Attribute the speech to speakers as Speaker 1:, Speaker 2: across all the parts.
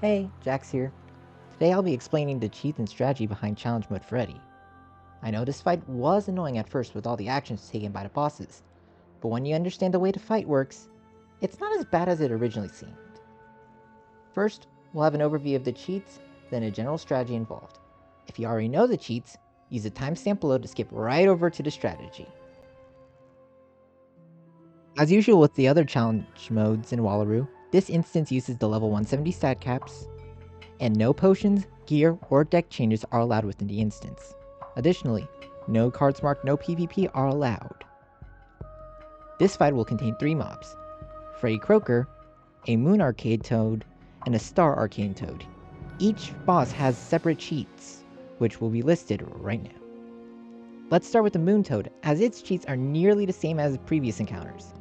Speaker 1: Hey, Jax here. Today I'll be explaining the cheats and strategy behind Challenge Mode Freddy. I know this fight was annoying at first with all the actions taken by the bosses, but when you understand the way the fight works, it's not as bad as it originally seemed. First, we'll have an overview of the cheats, then a general strategy involved. If you already know the cheats, use the timestamp below to skip right over to the strategy. As usual with the other challenge modes in Wallaroo, this instance uses the level 170 stat caps, and no potions, gear, or deck changes are allowed within the instance. Additionally, no cards marked no PvP are allowed. This fight will contain 3 mobs: Freddie Kroaker, a Moon Arcade Toad, and a Star Arcane Toad. Each boss has separate cheats, which will be listed right now. Let's start with the Moon Toad, as its cheats are nearly the same as previous encounters.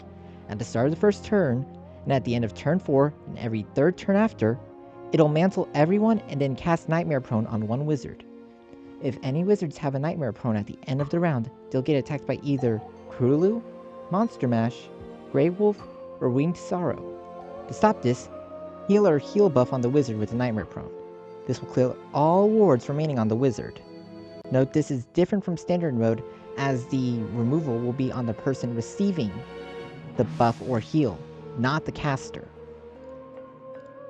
Speaker 1: At the start of the first turn, and at the end of turn 4, and every third turn after, it'll mantle everyone and then cast Nightmare Prone on one wizard. If any wizards have a Nightmare Prone at the end of the round, they'll get attacked by either Krulu, Monster Mash, Grey Wolf, or Winged Sorrow. To stop this, heal or heal buff on the wizard with a Nightmare Prone. This will clear all wards remaining on the wizard. Note this is different from standard mode, as the removal will be on the person receiving the buff or heal, not the caster.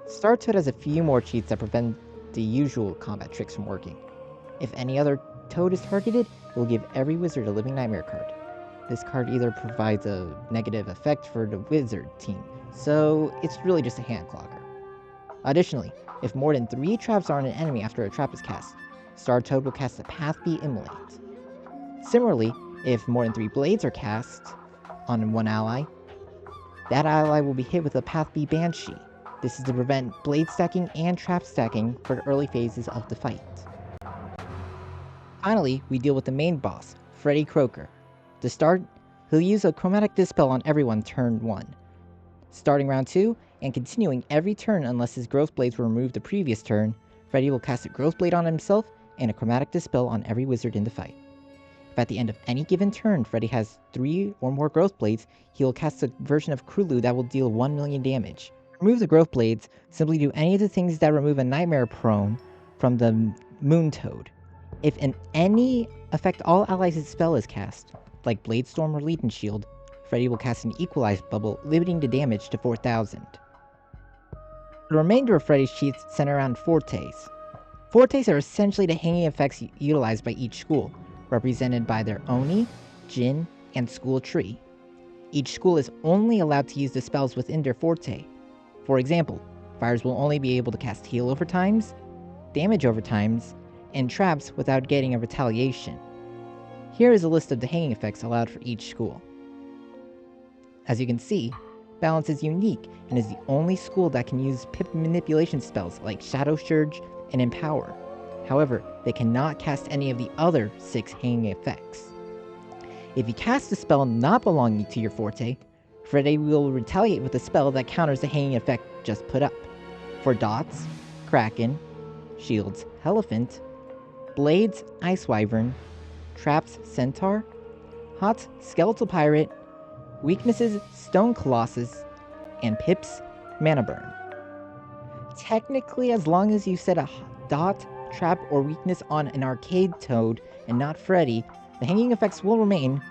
Speaker 1: Star Toad has a few more cheats that prevent the usual combat tricks from working. If any other Toad is targeted, it will give every wizard a Living Nightmare card. This card either provides a negative effect for the wizard team, so it's really just a hand clogger. Additionally, if more than 3 traps are on an enemy after a trap is cast, Star Toad will cast a Path B Immolate. Similarly, if more than 3 blades are cast on one ally, that ally will be hit with a Path B Banshee. This is to prevent blade stacking and trap stacking for the early phases of the fight. Finally, we deal with the main boss, Freddie Kroaker. To start, he'll use a Chromatic Dispel on everyone turn 1. Starting round 2, and continuing every turn unless his Growth Blades were removed the previous turn, Freddie will cast a Growth Blade on himself and a Chromatic Dispel on every wizard in the fight. If at the end of any given turn Freddie has 3 or more Growth Blades, he will cast a version of Krulu that will deal 1 million damage. To remove the Growth Blades, simply do any of the things that remove a Nightmare Prone from the Moon Toad. If in any affect all allies' spell is cast, like Blade Storm or Legion Shield, Freddie will cast an Equalized Bubble, limiting the damage to 4,000. The remainder of Freddie's cheats center around Fortes. Fortes are essentially the hanging effects utilized by each school, represented by their Oni, Jin, and school tree. Each school is only allowed to use the spells within their forte. For example, fires will only be able to cast heal over times, damage over times, and traps without getting a retaliation. Here is a list of the hanging effects allowed for each school. As you can see, Balance is unique and is the only school that can use pip manipulation spells like Shadow Surge and Empower. However, they cannot cast any of the other 6 hanging effects. If you cast a spell not belonging to your forte, Freddie will retaliate with a spell that counters the hanging effect just put up. For dots, Kraken, shields, Elephant, blades, Ice Wyvern, traps, Centaur, hots, Skeletal Pirate, weaknesses, Stone Colossus, and pips, Mana Burn. Technically, as long as you set a dot, trap, or weakness on an Arcade Toad and not Freddy, the hanging effects will remain,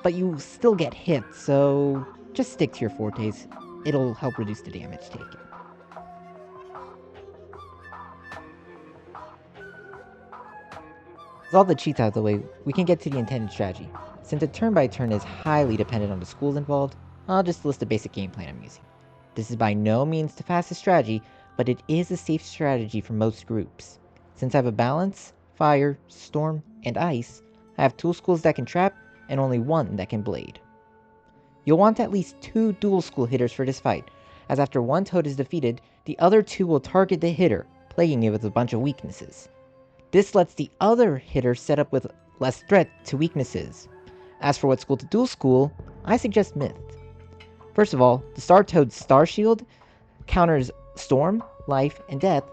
Speaker 1: but you still get hit, so just stick to your fortes. It'll help reduce the damage taken. With all the cheats out of the way, we can get to the intended strategy. Since a turn-by-turn is highly dependent on the schools involved, I'll just list the basic game plan I'm using. This is by no means the fastest strategy, but it is a safe strategy for most groups. Since I have a Balance, Fire, Storm, and Ice, I have 2 schools that can trap, and only 1 that can blade. You'll want at least 2 dual school hitters for this fight, as after one Toad is defeated, the other 2 will target the hitter, plaguing it with a bunch of weaknesses. This lets the other hitter set up with less threat to weaknesses. As for what school to dual school, I suggest Myth. First of all, the Star Toad's Star Shield counters Storm, Life, and Death,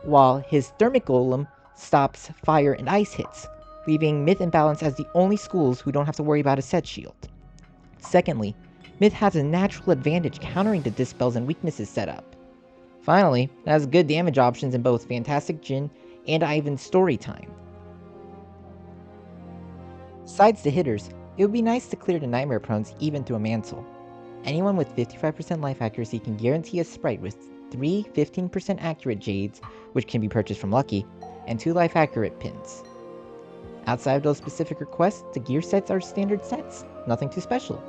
Speaker 1: while his Thermic Golem stops fire and ice hits, leaving Myth and Balance as the only schools who don't have to worry about a set shield. Secondly, Myth has a natural advantage countering the dispels and weaknesses setup. Finally, it has good damage options in both Fantastic Djinn and Ivan's story time. Besides the hitters, it would be nice to clear the Nightmare Prones even through a Mantle. Anyone with 55% life accuracy can guarantee a sprite with 3 15% accurate Jades, which can be purchased from Lucky, and 2 life accurate pins. Outside of those specific requests, the gear sets are standard sets, nothing too special.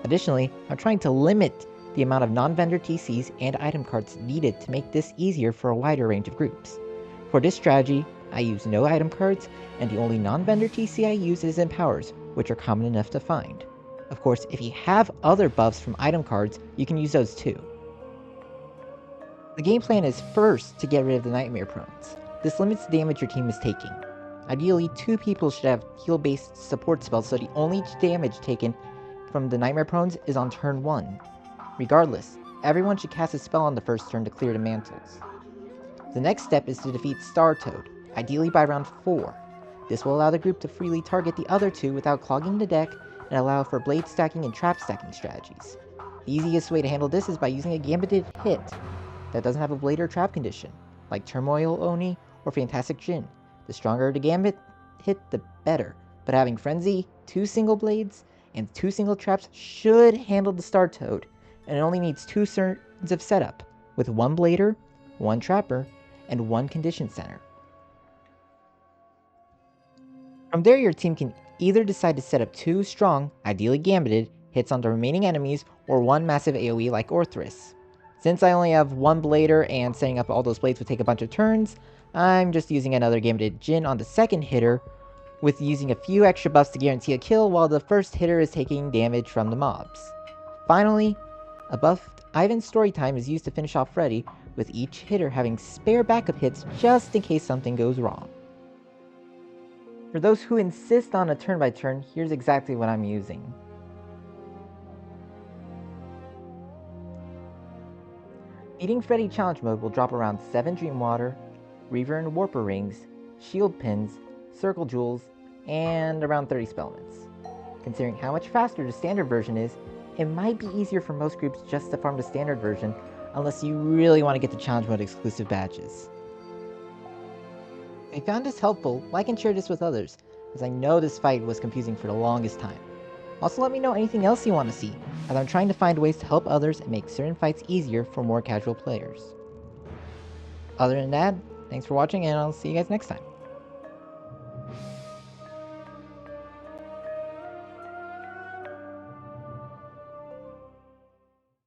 Speaker 1: Additionally, I'm trying to limit the amount of non-vendor TCs and item cards needed to make this easier for a wider range of groups. For this strategy, I use no item cards, and the only non-vendor TC I use is Empowers, which are common enough to find. Of course, if you have other buffs from item cards, you can use those too. The game plan is first to get rid of the Nightmare Prones. This limits the damage your team is taking. Ideally, 2 people should have heal-based support spells, so the only damage taken from the Nightmare Prones is on turn 1. Regardless, everyone should cast a spell on the first turn to clear the mantles. The next step is to defeat Star Toad, ideally by round 4. This will allow the group to freely target the other 2 without clogging the deck, and allow for blade stacking and trap stacking strategies. The easiest way to handle this is by using a gambited hit that doesn't have a blade or trap condition, like Turmoil Oni or Fantastic Djinn. The stronger the gambit hit, the better, but having Frenzy, 2 single blades, and 2 single traps should handle the Star Toad, and it only needs 2 turns of setup, with 1 blader, 1 trapper, and 1 condition center. From there, your team can either decide to set up 2 strong, ideally gambited, hits on the remaining enemies, or 1 massive AoE like Orthrus. Since I only have 1 blader and setting up all those blades would take a bunch of turns, I'm just using another gambited Djinn on the second hitter, with using a few extra buffs to guarantee a kill while the first hitter is taking damage from the mobs. Finally, a buffed Ivan's story time is used to finish off Freddy, with each hitter having spare backup hits just in case something goes wrong. For those who insist on a turn-by-turn, here's exactly what I'm using. Beating Freddy Challenge Mode will drop around 7 Dream Water, Reaver and Warper Rings, Shield Pins, Circle Jewels, and around 30 Spell Mints. Considering how much faster the standard version is, it might be easier for most groups just to farm the standard version, unless you really want to get the Challenge Mode exclusive badges. If you found this helpful, like and share this with others, as I know this fight was confusing for the longest time. Also let me know anything else you want to see, as I'm trying to find ways to help others and make certain fights easier for more casual players. Other than that, thanks for watching and I'll see you guys next time.